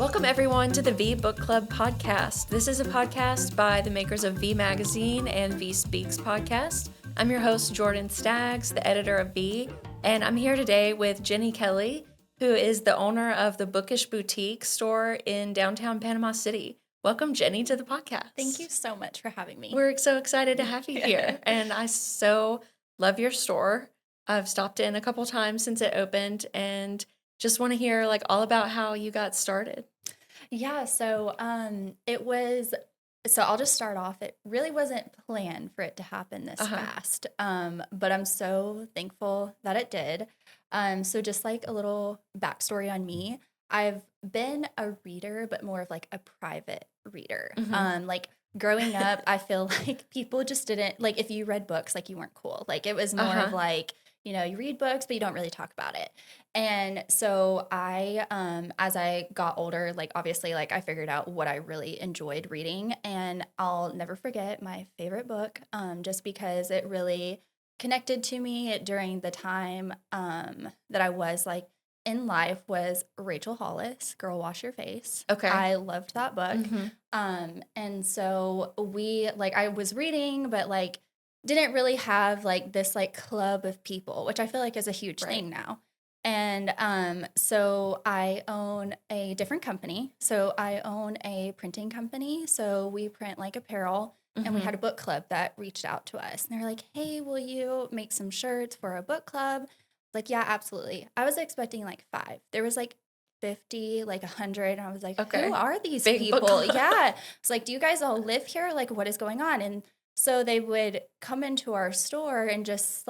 Welcome, everyone, to the VIE Book Club podcast. This is a podcast by the makers of VIE Magazine and VIE Speaks podcast. I'm your host, Jordan Staggs, the editor of VIE, and I'm here today with Jenny Kelley, who is the owner of the Bookish Boutique store in downtown Panama City. Welcome, Jenny, to the podcast. Thank you so much for having me. We're so excited to have you here, and I so love your store. I've stopped in a couple times since it opened, and just want to hear all about how you got started. Yeah, so I'll just start off. It really wasn't planned for it to happen this fast, but I'm so thankful that it did. So just like a little backstory on me, I've been a reader, but more of like a private reader. Growing up, I feel like people just didn't, if you read books, you weren't cool. It was more of you read books, but you don't really talk about it. And so I, as I got older, obviously, I figured out what I really enjoyed reading, and I'll never forget my favorite book, just because it really connected to me during the time, that I was in life, was Rachel Hollis, Girl Wash Your Face. Okay. I loved that book. And so I was reading, but didn't really have this club of people, which I feel is a huge thing now. And so I own a different company. So I own a printing company. So we print apparel, and we had a book club that reached out to us. And they're like, hey, will you make some shirts for a book club? Yeah, absolutely. I was expecting 5. There was 50, 100. And I was like, okay. Who are these Big people? Yeah. It's do you guys all live here? What is going on? And so they would come into our store and just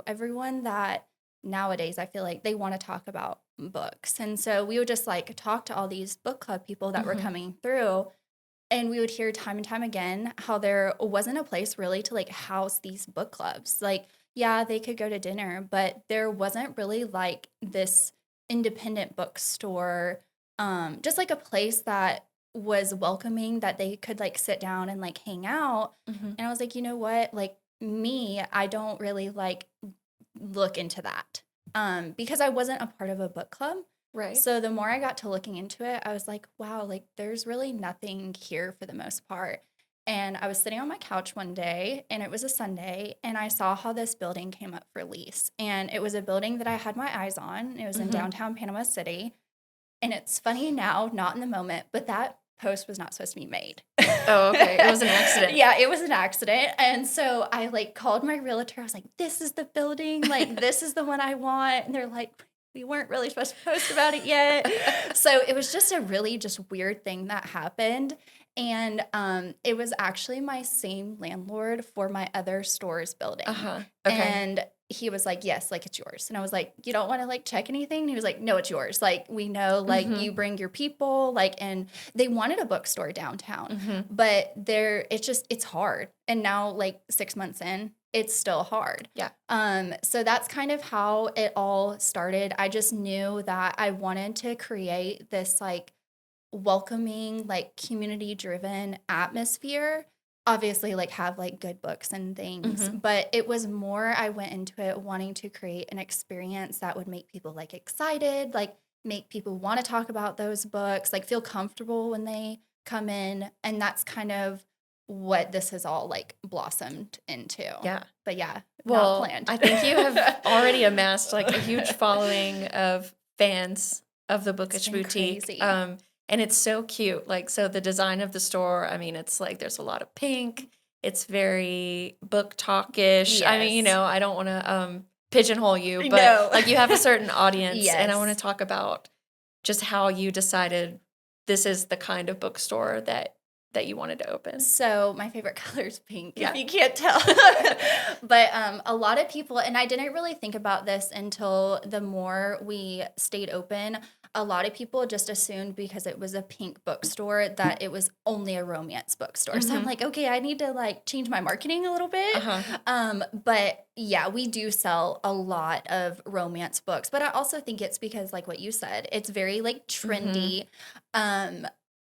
everyone that nowadays I feel they want to talk about books. And so we would just talk to all these book club people that were coming through, and we would hear time and time again how there wasn't a place really to house these book clubs. Yeah, they could go to dinner, but there wasn't really this independent bookstore, just a place that was welcoming, that they could sit down and hang out. And I was like, you know what? I don't really look into that, because I wasn't a part of a book club. Right. So the more I got to looking into it, I was like, wow, there's really nothing here for the most part. And I was sitting on my couch one day, and it was a Sunday, and I saw how this building came up for lease. And it was a building that I had my eyes on. It was in downtown Panama City. And it's funny now, not in the moment, but that post was not supposed to be made. Oh, okay. It was an accident. Yeah, it was an accident. And so I called my realtor. I was like, this is the building. This is the one I want. And they're like, we weren't really supposed to post about it yet. So it was just a really just weird thing that happened. And it was actually my same landlord for my other store's building. Okay. And he was like, yes, it's yours. And I was like, you don't want to check anything? And he was like, no, it's yours. We know, you bring your people, and they wanted a bookstore downtown, but it's hard. And now 6 months in, it's still hard. Yeah. So that's kind of how it all started. I just knew that I wanted to create this welcoming, community-driven atmosphere. Obviously, have good books and things, but it was more, I went into it wanting to create an experience that would make people excited, make people want to talk about those books, feel comfortable when they come in. And that's kind of what this has all blossomed into. Yeah. But yeah, well, not planned. I think you have already amassed a huge following of fans of the Bookish Boutique. Crazy. And it's so cute. So the design of the store, it's there's a lot of pink. It's very BookTok-ish. Yes. I don't want to pigeonhole you, but No. You have a certain audience. Yes. And I want to talk about just how you decided this is the kind of bookstore that you wanted to open. So my favorite color is pink, Yeah. if you can't tell. But a lot of people, and I didn't really think about this until the more we stayed open, a lot of people just assumed because it was a pink bookstore that it was only a romance bookstore. So I'm okay, I need to change my marketing a little bit. But yeah, we do sell a lot of romance books, but I also think it's because what you said, it's very trendy.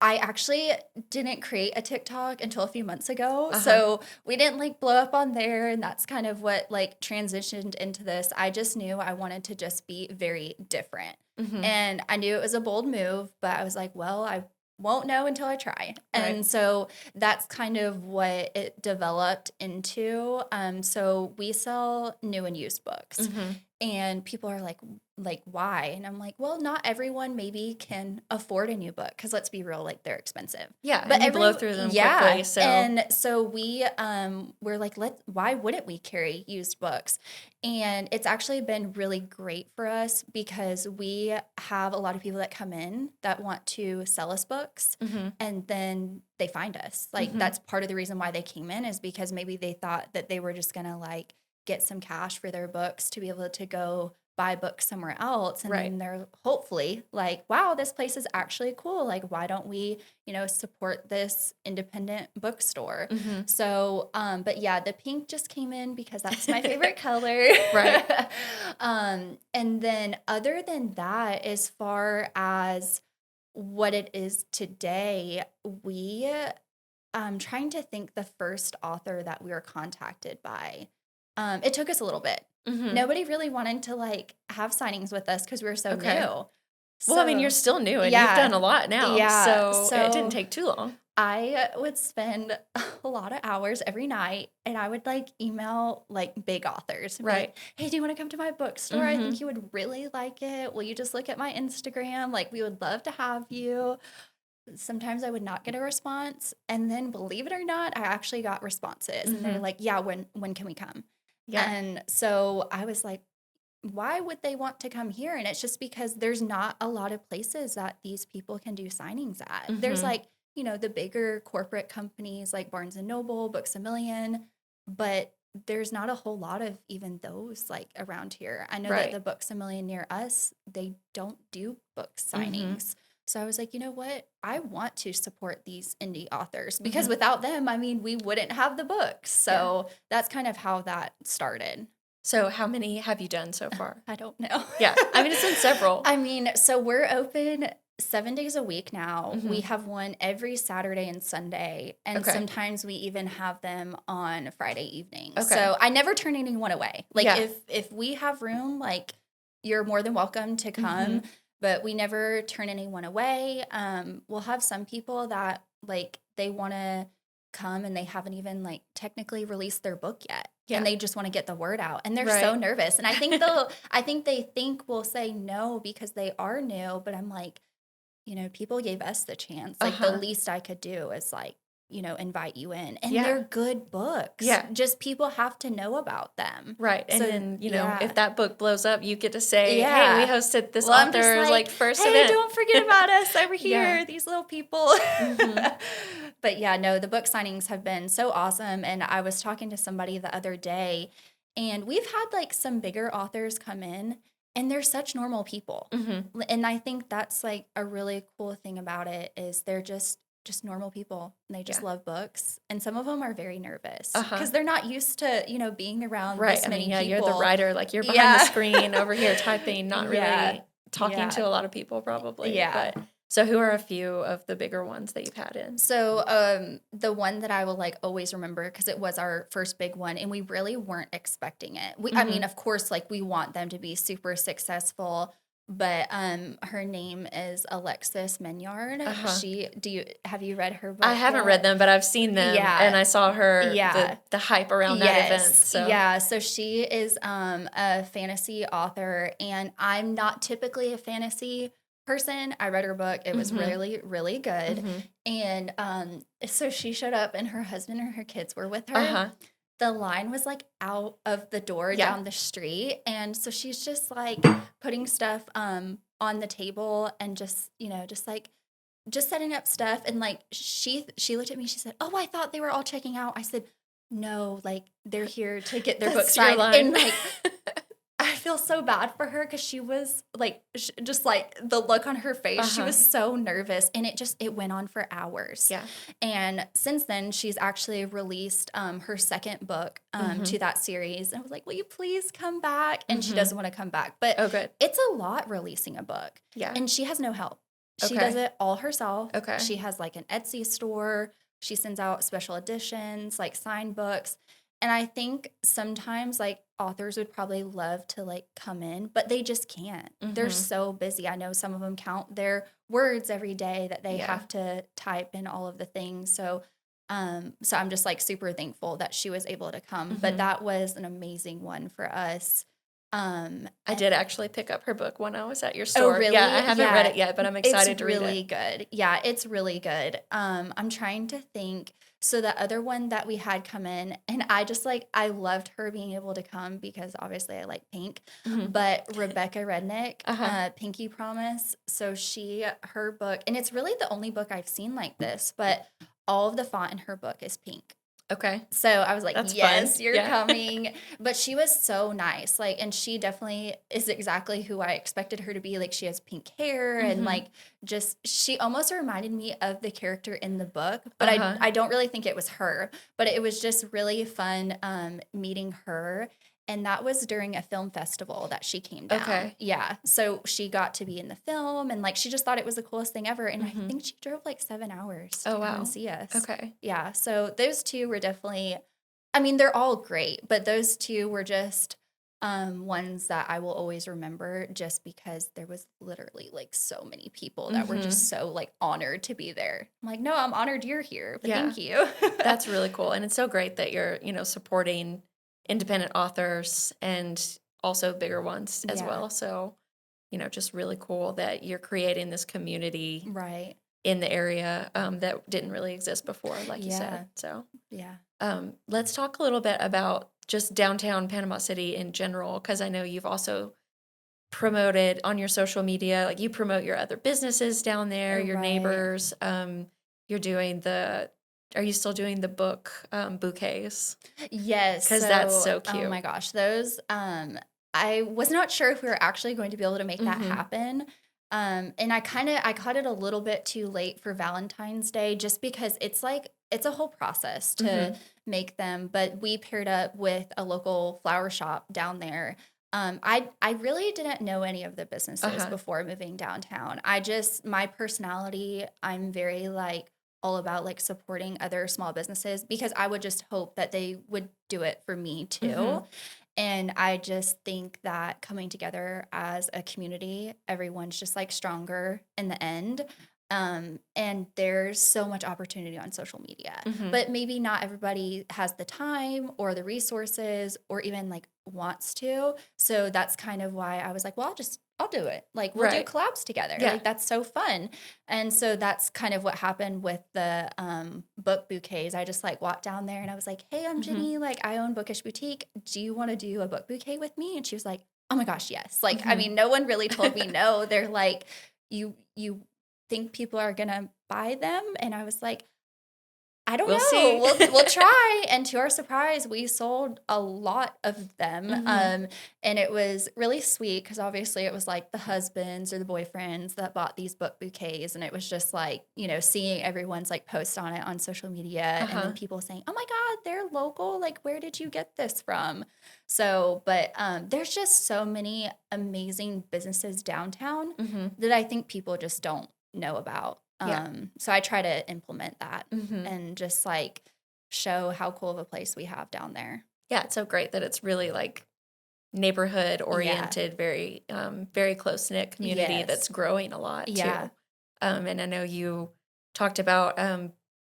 I actually didn't create a TikTok until a few months ago. So we didn't like blow up on there. And that's kind of what like transitioned into this. I just knew I wanted to just be very different. And I knew it was a bold move, but I was like, well, I won't know until I try. And so that's kind of what it developed into. So we sell new and used books. And people are like, why? And I'm like, well, not everyone maybe can afford a new book because let's be real, like they're expensive. Yeah, but you blow through them quickly. So. And so we're like, why wouldn't we carry used books? And it's actually been really great for us because we have a lot of people that come in that want to sell us books, and then they find us. Like that's part of the reason why they came in is because maybe they thought that they were just gonna like get some cash for their books to be able to go buy books somewhere else. And then they're hopefully like, wow, this place is actually cool. Like, why don't we, support this independent bookstore? So, but yeah, the pink just came in because that's my favorite color. And then other than that, as far as what it is today, I'm trying to think the first author that we were contacted by. It took us a little bit. Nobody really wanted to like have signings with us because we were so new. Well, I mean, you're still new and you've done a lot now. So it didn't take too long. I would spend a lot of hours every night and I would like email like big authors. Like, hey, do you want to come to my bookstore? I think you would really like it. Will you just look at my Instagram? Like, we would love to have you. Sometimes I would not get a response. And then believe it or not, I actually got responses. And they're like, yeah, when can we come? Yeah. And so I was like, why would they want to come here? And it's just because there's not a lot of places that these people can do signings at. There's like, the bigger corporate companies like Barnes and Noble, Books A Million, but there's not a whole lot of even those like around here. I know that the Books A Million near us, they don't do book signings. So I was like, you know what? I want to support these indie authors because without them, I mean, we wouldn't have the books. So that's kind of how that started. So how many have you done so far? I don't know. Yeah. I mean, it's been several. I mean, so we're open 7 days a week now. We have one every Saturday and Sunday. And sometimes we even have them on Friday evenings. So I never turn anyone away. Like if we have room, like you're more than welcome to come. But we never turn anyone away. We'll have some people that like they want to come and they haven't even like technically released their book yet. And they just want to get the word out. And they're so nervous. And I think they think we'll say no because they are new. But I'm like, people gave us the chance. Like the least I could do is like, invite you in. And they're good books. Yeah. Just people have to know about them. Right. And so, then, if that book blows up, you get to say, hey, we hosted this author's like first event. Hey, don't forget about us over here, these little people. But yeah, no, the book signings have been so awesome. And I was talking to somebody the other day and we've had like some bigger authors come in and they're such normal people. And I think that's like a really cool thing about it is they're just normal people and they just love books. And some of them are very nervous because they're not used to, being around this many people. You're the writer, like you're behind the screen over here typing, not really talking to a lot of people probably. But so who are a few of the bigger ones that you've had in? So the one that I will like always remember because it was our first big one and we really weren't expecting it. I mean, of course, like we want them to be super successful. But her name is Alexis Menyard. Have you read her book? I haven't read them, but I've seen them, and I saw her the hype around that event. So she is a fantasy author, and I'm not typically a fantasy person. I read her book; it was really, really good. And so she showed up, and her husband and her kids were with her. The line was like out of the door down the street. And so she's just like putting stuff on the table and just setting up stuff. And like she looked at me, she said, "Oh, I thought they were all checking out." I said, "No, like they're here to get their book signed." And like I feel so bad for her because she was like, just like the look on her face, she was so nervous and it went on for hours. Yeah. And since then she's actually released her second book to that series. And I was like, will you please come back? And she doesn't want to come back, but it's a lot releasing a book. Yeah. And she has no help. She Okay. does it all herself. Okay. She has like an Etsy store. She sends out special editions, like signed books. And I think sometimes like authors would probably love to like come in, but they just can't. They're Mm-hmm. so busy. I know some of them count their words every day that they Yeah. have to type and all of the things. So I'm just like super thankful that she was able to come. But Mm-hmm. that was an amazing one for us. I did actually pick up her book when I was at your Oh, store. really? Yeah, I haven't read it yet, but I'm excited It's to read really it. good. Yeah, it's really good. I'm trying to think. So the other one that we had come in, and I just like I loved her being able to come because obviously I like pink. Mm-hmm. But Rebecca Rednick, Uh-huh. Pinky Promise. So her book, and it's really the only book I've seen like this, but all of the font in her book is pink. Okay. So I was like, That's yes, fun. you're Yeah. coming. But she was so nice. Like, and she definitely is exactly who I expected her to be. Like, she has pink hair and Mm-hmm. like she almost reminded me of the character in the book, but Uh-huh. I don't really think it was her. But it was just really fun meeting her. And that was during a film festival that she came down. Okay. Yeah. So she got to be in the film and like she just thought it was the coolest thing ever. And Mm-hmm. I think she drove like 7 hours to Oh, come wow. and see us. Okay. Yeah. So those two were definitely, I mean, they're all great, but those two were just ones that I will always remember just because there was literally like so many people that were Mm-hmm. just so like honored to be there. I'm like, no, I'm honored you're here, but Yeah. thank you. That's really cool. And it's so great that you're, supporting independent authors and also bigger ones as Yeah. well. So, just really cool that you're creating this community Right. in the area that didn't really exist before, like you Yeah. said. So, Yeah. let's talk a little bit about just downtown Panama City in general, because I know you've also promoted on your social media, like you promote your other businesses down there, your Right. neighbors. Are you still doing the book bouquets? Yes. Because that's so Oh cute. my gosh, those I was not sure if we were actually going to be able to make that Mhm. happen. And I caught it a little bit too late for Valentine's Day just because it's a whole process to Mhm. make them, but we paired up with a local flower shop down there. I really didn't know any of the businesses Uh-huh. before moving downtown. My personality, I'm very like all about like supporting other small businesses because I would just hope that they would do it for me too. Mhm. And I just think that coming together as a community, everyone's just like stronger in the end. And there's so much opportunity on social media, Mhm. but maybe not everybody has the time or the resources or even like wants to. So that's kind of why I was like, well, I'll do it. Like we'll do Right. collabs together. Yeah. Like that's so fun. And so that's kind of what happened with the book bouquets. I just like walked down there and I was like, hey, I'm Mhm. Jenny. Like I own Bookish Boutique. Do you want to do a book bouquet with me? And she was like, oh my gosh, yes. Like, I Mhm. mean, no one really told me no. They're like, you think people are gonna buy them? And I was like, I don't We'll know. see. We'll try. And to our surprise, we sold a lot of them. Mhm. And it was really sweet because obviously it was like the husbands or the boyfriends that bought these book bouquets. And it was just like, seeing everyone's like post on it on social media and Uh-huh. then people saying, oh my God, they're local. Like, where did you get this from? So, but there's just so many amazing businesses downtown Mhm. that I think people just don't know about. Yeah. So I try to implement that Mhm. and just like show how cool of a place we have down there. Yeah, it's so great that it's really like neighborhood Yeah. oriented, very very close knit community Yes. that's growing a lot Yeah. too. And I know you talked about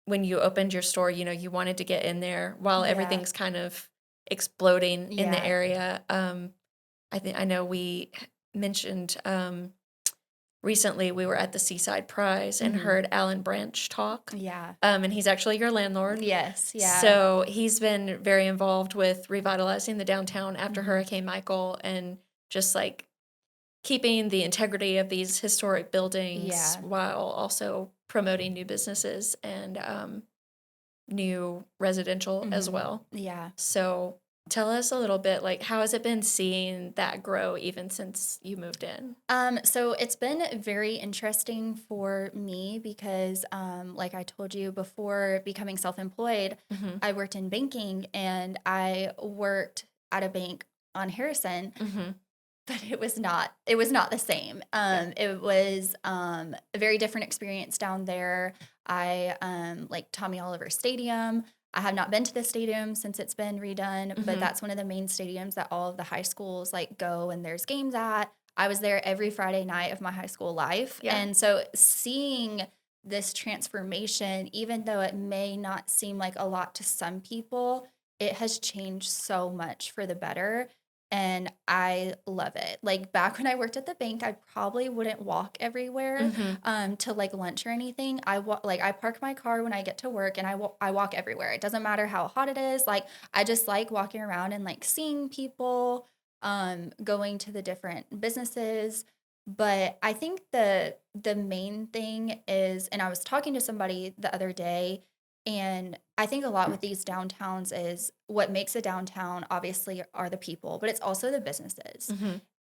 when you opened your store, you wanted to get in there while Yeah. everything's kind of exploding in the Yeah. area. I know we mentioned recently we were at the Seaside Prize and Mhm. heard Alan Branch talk. Yeah. And he's actually your landlord. Yes. Yeah. So he's been very involved with revitalizing the downtown after Mhm. Hurricane Michael and just like keeping the integrity of these historic buildings Yeah. while also promoting new businesses and new residential as Mhm. well. Yeah. So tell us a little bit, like, how has it been seeing that grow even since you moved in? So it's been very interesting for me because, like I told you before becoming self-employed, Mm-hmm. I worked in banking and I worked at a bank on Harrison. Mm-hmm. but it was not the same. It was a very different experience down there. I like Tommy Oliver Stadium. I have not been to the stadium since it's been redone, but that's one of the main stadiums that all of the high schools like go and there's games at. I was there every Friday night of my high school life. Yeah. And so seeing this transformation, even though it may not seem like a lot to some people, it has changed so much for the better. And I love it. Like back when I worked at the bank, I probably wouldn't walk everywhere to like lunch or anything. I park my car when I get to work and I walk everywhere. It doesn't matter how hot it is. Like I just like walking around and like seeing people, going to the different businesses. But I think the main thing is, and I was talking to somebody the other day, and I think a lot with these downtowns is what makes a downtown obviously are the people, but it's also the businesses.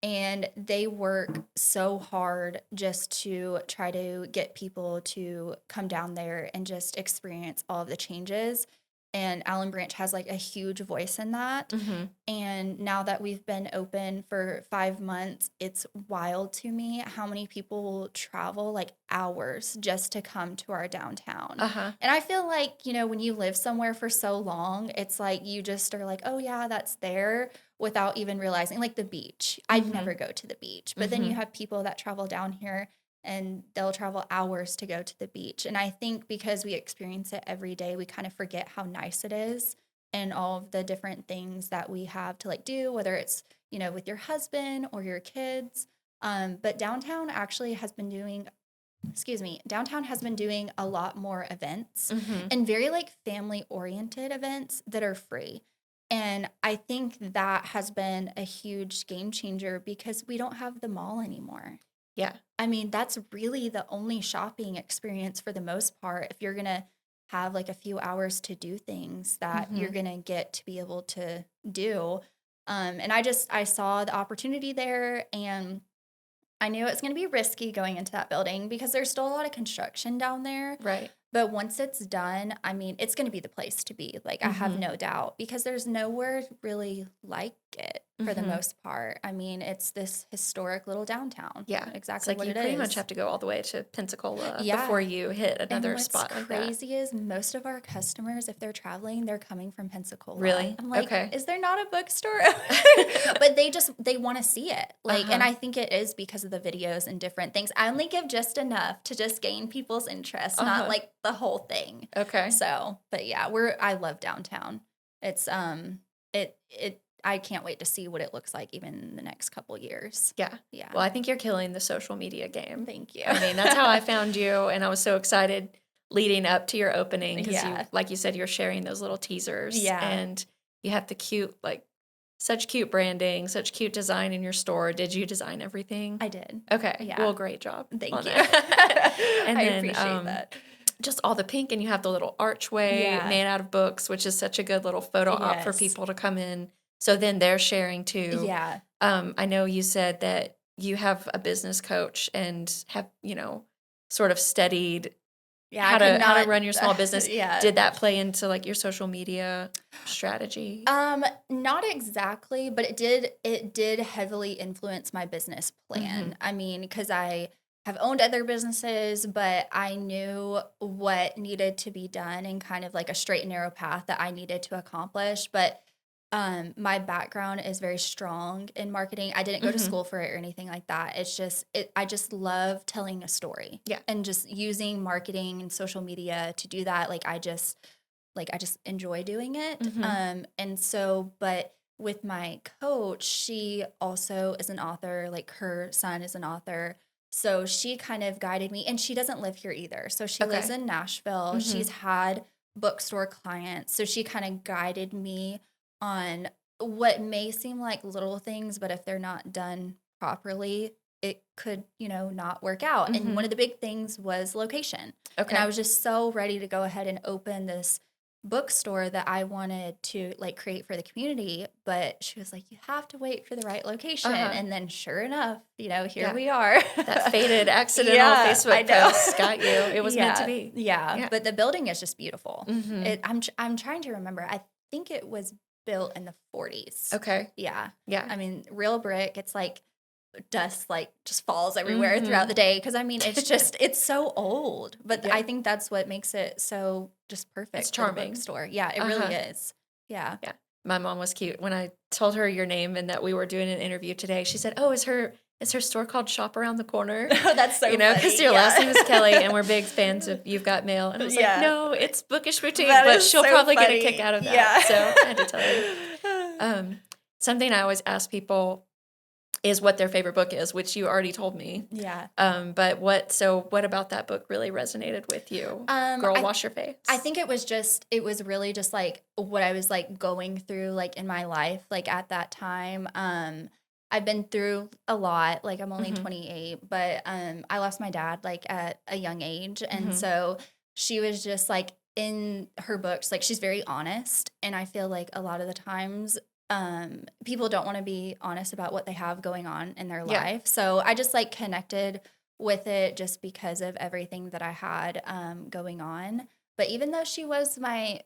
And they work so hard just to try to get people to come down there and just experience all of the changes. And Allen Branch has like a huge voice in that. And now that we've been open for 5 months, it's wild to me how many people will travel like hours just to come to our downtown. And I feel like, you know, when you live somewhere for so long, it's like you just are like, oh yeah, that's there, without even realizing, like the beach. I'd never go to the beach. But then you have people that travel down here and they'll travel hours to go to the beach. And I think because we experience it every day, we kind of forget how nice it is and all of the different things that we have to like do, whether it's, you know, with your husband or your kids. But downtown actually has been doing, downtown has been doing a lot more events and very like family oriented events that are free. And I think that has been a huge game changer because we don't have the mall anymore. Yeah. I mean, that's really the only shopping experience for the most part. If you're going to have like a few hours to do things that you're going to get to be able to do. And I saw the opportunity there, and I knew it's going to be risky going into that building because there's still a lot of construction down there. Right. But once it's done, I mean, it's going to be the place to be. Like, I have no doubt, because there's nowhere really like it for the most part. I mean, it's this historic little downtown. Yeah. Exactly it's like what you it pretty is. much have to go all the way to Pensacola Yeah. before you hit another and what's spot like that. crazy is most of our customers, if they're traveling, they're coming from Pensacola. Really? I'm like, Okay. is there not a bookstore? But they want to see it. Like, and I think it is because of the videos and different things. I only give just enough to just gain people's interest, not like the whole thing. Okay. So, but yeah, I love downtown. It's I can't wait to see what it looks like even in the next couple years. Yeah. Yeah. Well, I think you're killing the social media game. Thank you. I mean, that's how I found you, and I was so excited leading up to your opening because you, like you said, you're sharing those little teasers. Yeah. And you have the cute, like, such cute branding, such cute design in your store. Did you design everything? I did. Okay. Yeah. Well, great job. Thank you. And I then, appreciate that. Just all the pink, and you have the little archway made out of books, which is such a good little photo op for people to come in. So then they're sharing too. Yeah. I know you said that you have a business coach and have, you know, sort of studied how to run your small business. Yeah. Did that play into like your social media strategy? Not exactly, but it did heavily influence my business plan. I mean, because I have owned other businesses, but I knew what needed to be done and kind of like a straight and narrow path that I needed to accomplish. But my background is very strong in marketing. I didn't go to school for it or anything like that. It's just, I just love telling a story. Yeah. And just using marketing and social media to do that. I just enjoy doing it. And so, but with my coach, she also is an author, like her son is an author. So she kind of guided me, and she doesn't live here either. So she lives in Nashville. She's had bookstore clients. So she kind of guided me on what may seem like little things, but if they're not done properly, it could, you know, not work out. And one of the big things was location. Okay. And I was just so ready to go ahead and open this bookstore that I wanted to like create for the community, but she was like, you have to wait for the right location. And then sure enough, you know, here we are. That faded accidental Facebook post got you. It was meant to be. Yeah. But the building is just beautiful. I'm trying to remember. I think it was built in the 40s. Okay. Yeah. Yeah. I mean, real brick. It's like dust like just falls everywhere throughout the day. Cause I mean, it's so old, but I think that's what makes it so just perfect. It's charming. For the bookstore. Yeah, it really is. Yeah. Yeah. My mom was cute. When I told her your name and that we were doing an interview today, she said, "Oh, is her store called Shop Around the Corner?" Oh, that's so funny. Because your last name is Kelley, and we're big fans of You've Got Mail. And I was like, "No, it's Bookish Boutique," but she'll probably get a kick out of that. Yeah. So I had to tell you. Something I always ask people is what their favorite book is, which you already told me. Yeah. But what about that book really resonated with you? Girl, Wash Your Face. I think it was really just like what I was like going through like in my life, like at that time. I've been through a lot, like I'm only 28, but I lost my dad like at a young age. And so she was just like in her books, like she's very honest. And I feel like a lot of the times people don't want to be honest about what they have going on in their life. So I just like connected with it just because of everything that I had going on. But even though she was my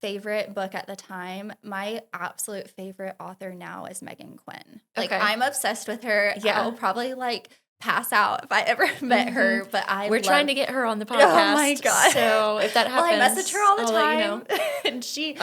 favorite book at the time, my absolute favorite author now is Megan Quinn. Like I'm obsessed with her. Yeah. I'll probably like pass out if I ever met her, but we're trying to get her on the podcast. Oh my God. So if that happens, I message her all the time. Let you know. And she,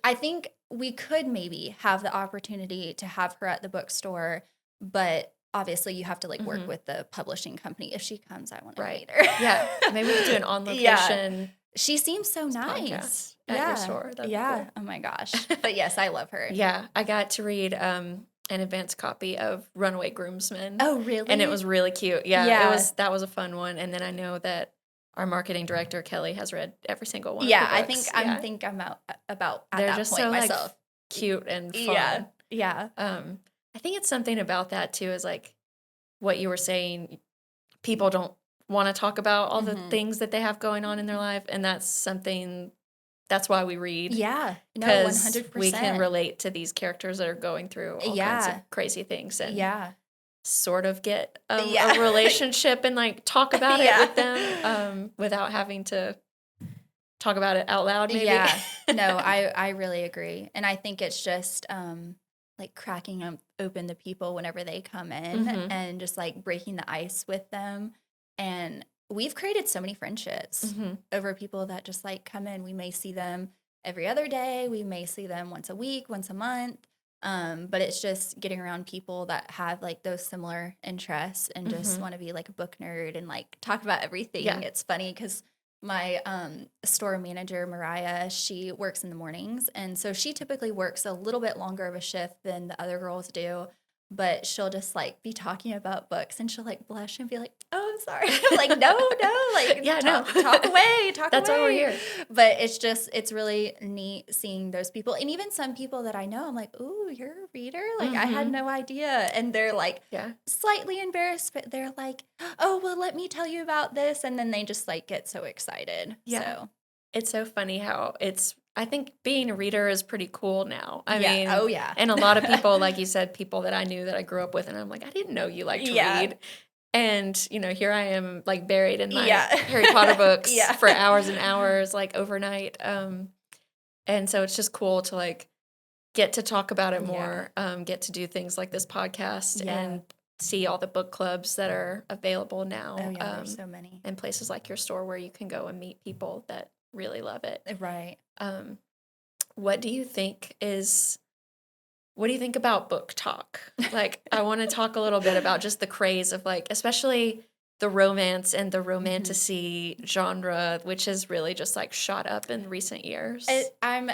I think we could maybe have the opportunity to have her at the bookstore, but obviously you have to like work with the publishing company. If she comes, I want to meet her. Yeah. Maybe we could do an on location. Yeah. She seems so nice. At your store. That'd be cool. Oh my gosh. But yes, I love her. Yeah. I got to read an advanced copy of Runaway Groomsmen. Oh, really? And it was really cute. Yeah. That was a fun one. And then I know that our marketing director, Kelly, has read every single one of the books. I think I'm out about at They're that just point so myself. Like, cute and fun. Yeah. I think it's something about that too, is like what you were saying, people don't want to talk about all the things that they have going on in their life, and that's why we read. Yeah. No, 100%. We can relate to these characters that are going through all kinds of crazy things and sort of get a relationship and like talk about it with them without having to talk about it out loud maybe. Yeah. No, I really agree. And I think it's just like cracking open the people whenever they come in and just like breaking the ice with them. And we've created so many friendships over people that just like come in. We may see them every other day. We may see them once a week, once a month. But it's just getting around people that have like those similar interests and just want to be like a book nerd and like talk about everything. Yeah. It's funny because my store manager, Mariah, she works in the mornings. And so she typically works a little bit longer of a shift than the other girls do. But she'll just like be talking about books and she'll like blush and be like, "Oh, I'm sorry." I'm like, no, like talk away, That's why we're here. But it's really neat seeing those people. And even some people that I know, I'm like, "Ooh, you're a reader?" Like I had no idea. And they're like slightly embarrassed, but they're like, "Oh, well, let me tell you about this." And then they just like get so excited. Yeah. So it's so funny how I think being a reader is pretty cool now. I mean, and a lot of people, like you said, people that I knew that I grew up with, and I'm like, I didn't know you liked to read. And, here I am, like, buried in my Harry Potter books for hours and hours, like, overnight. And so it's just cool to, like, get to talk about it more, get to do things like this podcast and see all the book clubs that are available now. Oh, yeah, there's so many. And places like your store where you can go and meet people that really love it. Right. What do you think about BookTok? Like, I want to talk a little bit about just the craze of like, especially the romance and the romantasy genre, which has really just like shot up in recent years. I'm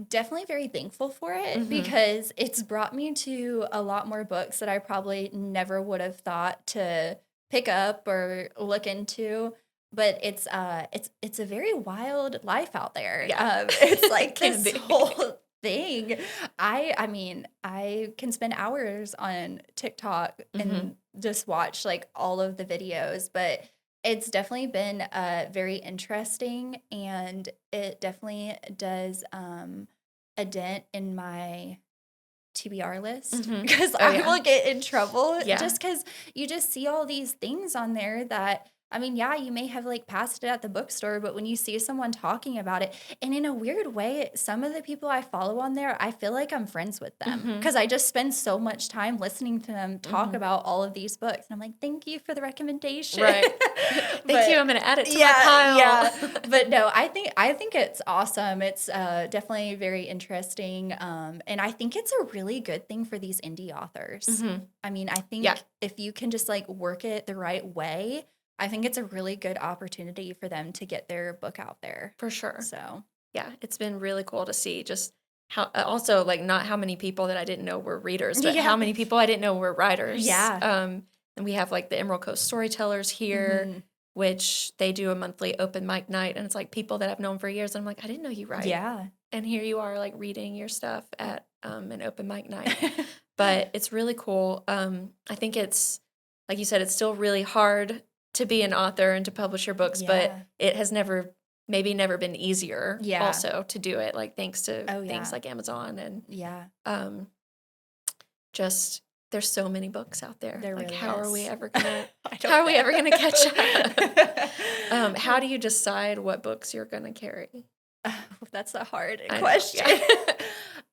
definitely very thankful for it because it's brought me to a lot more books that I probably never would have thought to pick up or look into. But it's a very wild life out there. Yeah. It's like this whole thing. I mean, I can spend hours on TikTok and just watch like all of the videos, but it's definitely been very interesting, and it definitely does a dent in my TBR list because I will get in trouble just because you just see all these things on there that I mean, yeah, you may have like passed it at the bookstore, but when you see someone talking about it, and in a weird way, some of the people I follow on there, I feel like I'm friends with them Mhm. because I just spend so much time listening to them talk Mhm. about all of these books. And I'm like, thank you for the recommendation. Right. Thank you. I'm going to add it to my Yeah. pile. But no, I think it's awesome. It's definitely very interesting. And I think it's a really good thing for these indie authors. Mhm. I mean, I think Yeah. if you can just like work it the right way, I think it's a really good opportunity for them to get their book out there. For sure. So, Yeah, it's been really cool to see just how also like not how many people that I didn't know were readers, but how yeah. many people I didn't know were writers. Yeah. And we have like the Emerald Coast Storytellers here, Mhm. which they do a monthly open mic night, and it's like people that I've known for years. And I'm like, I didn't know you write, Yeah. and here you are like reading your stuff at an open mic night. But it's really cool. I think it's like you said, it's still really hard to be an author and to publish your books, but Yeah. it has never been easier Yeah. also to do it, like thanks to Oh, things yeah. like Amazon and Yeah. just there's so many books out there. There Like really how are is. we ever gonna I don't how are we know. ever gonna catch up? How do you decide what books you're gonna carry? Oh, that's a hard I know, question.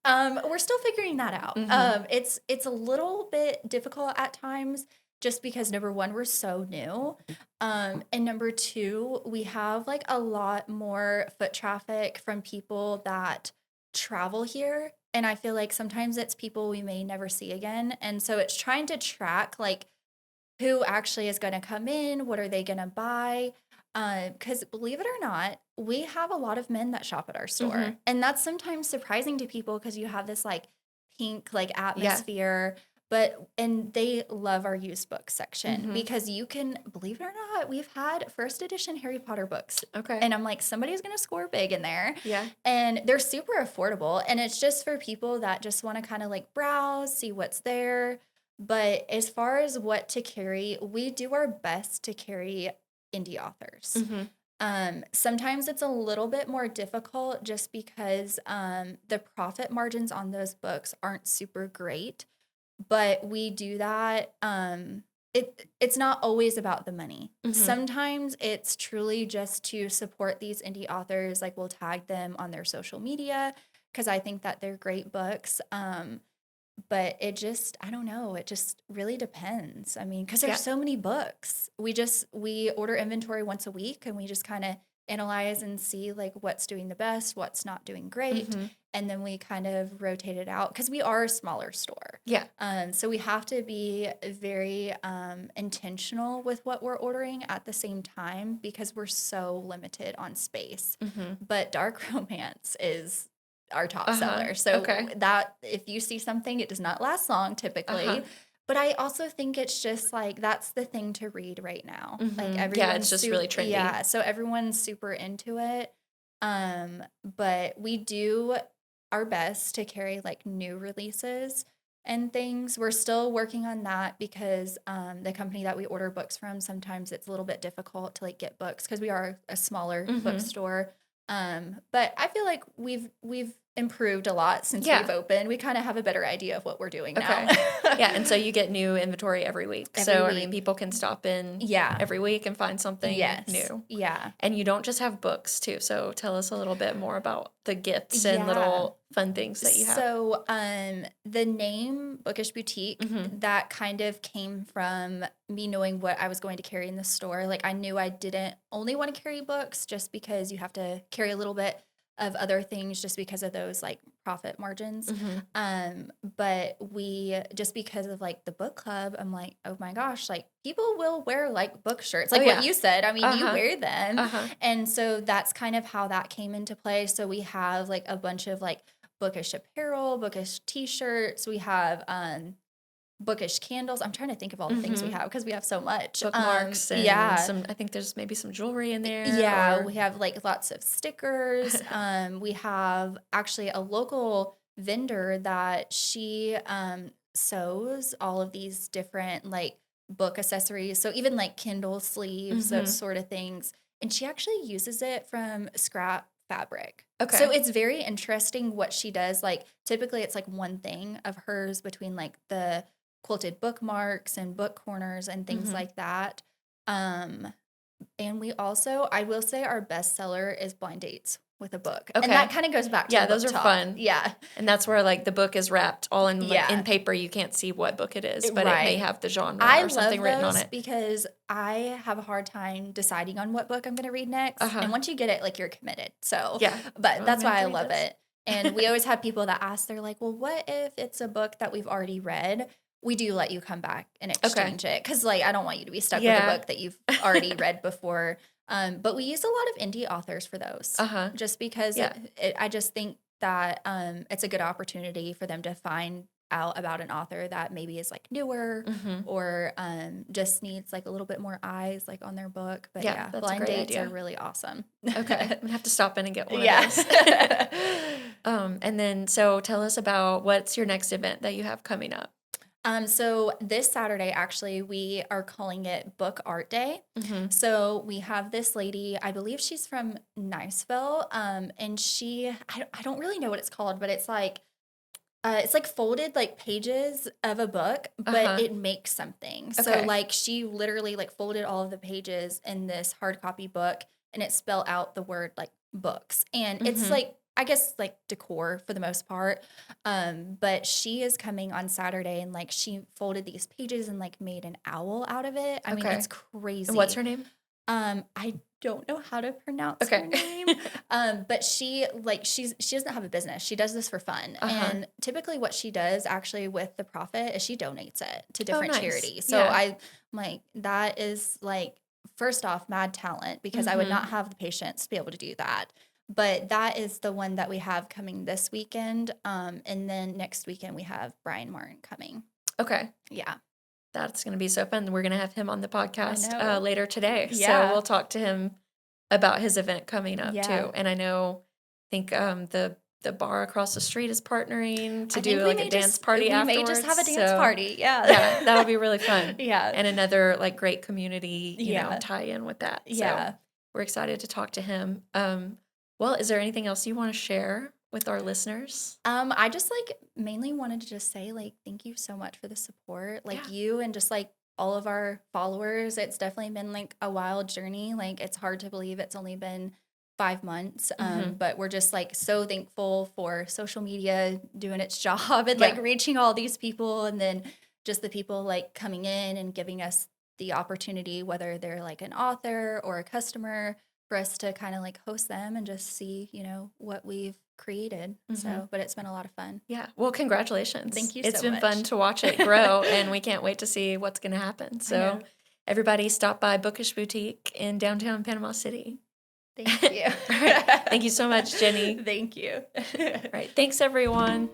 yeah. We're still figuring that out. Mhm. It's a little bit difficult at times just because number one, we're so new. And number two, we have like a lot more foot traffic from people that travel here. And I feel like sometimes it's people we may never see again. And so it's trying to track like who actually is going to come in, what are they going to buy? Because believe it or not, we have a lot of men that shop at our store. Mhm. And that's sometimes surprising to people because you have this like pink like Yeah. atmosphere. And they love our used book section Mhm. because you can, believe it or not, we've had first edition Harry Potter books. Okay. And I'm like, somebody's going to score big in there. Yeah. And they're super affordable. And it's just for people that just want to kind of like browse, see what's there. But as far as what to carry, we do our best to carry indie authors. Mhm. Sometimes it's a little bit more difficult just because the profit margins on those books aren't super great. But we do that. It's not always about the money. Mhm. Sometimes it's truly just to support these indie authors. Like we'll tag them on their social media because I think that they're great books. But it just, I don't know, it just really depends. I mean, because Yeah. there's so many books. We order inventory once a week and we just kind of analyze and see like what's doing the best, what's not doing great. Mhm. And then we kind of rotate it out because we are a smaller store. Yeah. So we have to be very intentional with what we're ordering at the same time because we're so limited on space. Mhm. But dark romance is our top Uh-huh. seller. So Okay. that if you see something, it does not last long typically. Uh-huh. But I also think it's just like that's the thing to read right now. Like Mhm. Yeah, everyone's it's just really trendy. Yeah, so everyone's super into it. But we do our best to carry like new releases and things. We're still working on that because the company that we order books from, sometimes it's a little bit difficult to like get books because we are a smaller Mhm. bookstore. But I feel like we've improved a lot since Yeah. we've opened. We kind of have a better idea of what we're doing Okay. now. Yeah, and so you get new inventory every week. Every So, I week. mean, people can stop in Yeah. every week and find something Yes. new. Yeah. And you don't just have books, too. So, tell us a little bit more about the gifts and Yeah. little fun things that you have. So, the name Bookish Boutique, Mhm. that kind of came from me knowing what I was going to carry in the store. Like, I knew I didn't only want to carry books just because you have to carry a little bit of other things just because of those like profit margins. But we just because of like the book club, I'm like, oh my gosh, like people will wear like book shirts, like Oh, what yeah. you said. I mean, you Uh-huh. wear them. Uh-huh. And so that's kind of how that came into play. So we have like a bunch of like bookish apparel, bookish t-shirts. We have bookish candles. I'm trying to think of all the things we Mhm. have because we have so much. Bookmarks and Yeah. some, I think there's maybe some jewelry in there. Yeah, or- we have like lots of stickers. We have actually a local vendor that she sews all of these different like book accessories. So even like Kindle sleeves, those Mhm. sort of things. And she actually uses it from scrap fabric. Okay. So it's very interesting what she does. Like typically it's like one thing of hers between like the quilted bookmarks and book corners and things Mhm. like that. Um And we also, I will say our bestseller is blind dates with a book. Okay. And that kind of goes back to those are BookTok. fun. Yeah. And that's where like the book is wrapped all in in paper. You can't see what book it is, but it may have the genre or something written on it. Because I have a hard time deciding on what book I'm going to read next. And once you get it, like you're committed. So, but that's why I love it. And we always have people that ask, they're like, well, what if it's a book that we've already read? We do let you come back and exchange it. Because like, I don't want you to be stuck with a book that you've already read before. But we use a lot of indie authors for those, just because I just think that it's a good opportunity for them to find out about an author that maybe is like newer or just needs like a little bit more eyes like on their book. But that's blind dates are really awesome. Okay, I'm gonna have to stop in and get one of those. And then, so tell us about what's your next event that you have coming up. So this Saturday, actually, we are calling it Book Art Day. So we have this lady, I believe she's from Niceville, and I don't really know what it's called, but it's like folded like pages of a book, but it makes something. So like she literally like folded all of the pages in this hard copy book, and it spelled out the word like books, and it's like, I guess like decor for the most part. But she is coming on Saturday, and like she folded these pages and like made an owl out of it. I mean, it's crazy. And what's her name? I don't know how to pronounce her name. But she doesn't have a business. She does this for fun. And typically what she does actually with the profit is she donates it to different charities. So I'm like, that is like, first off, mad talent, because I would not have the patience to be able to do that. But that is the one that we have coming this weekend. And then next weekend we have Brian Martin coming. Okay. Yeah. That's going to be so fun. We're going to have him on the podcast later today. So we'll talk to him about his event coming up too. And I think the bar across the street is partnering to do like a dance party afterwards. We may just have a dance party. Yeah. Yeah, that'll be really fun. And another like great community, you know, tie in with that. So we're excited to talk to him. Well, is there anything else you want to share with our listeners? I just like mainly wanted to just say like, thank you so much for the support. Like you and just like all of our followers. It's definitely been like a wild journey. Like it's hard to believe it's only been 5 months. But we're just like so thankful for social media doing its job and like reaching all these people, and then just the people like coming in and giving us the opportunity, whether they're like an author or a customer, for us to kind of like host them and just see, you know, what we've created. So, but it's been a lot of fun. Yeah. Well, congratulations. Thank you so much. It's been much. fun to watch it grow, and we can't wait to see what's going to happen. So everybody stop by Bookish Boutique in downtown Panama City. Thank you. All right. Thank you so much, Jenny. Thank you. All right. Thanks, everyone.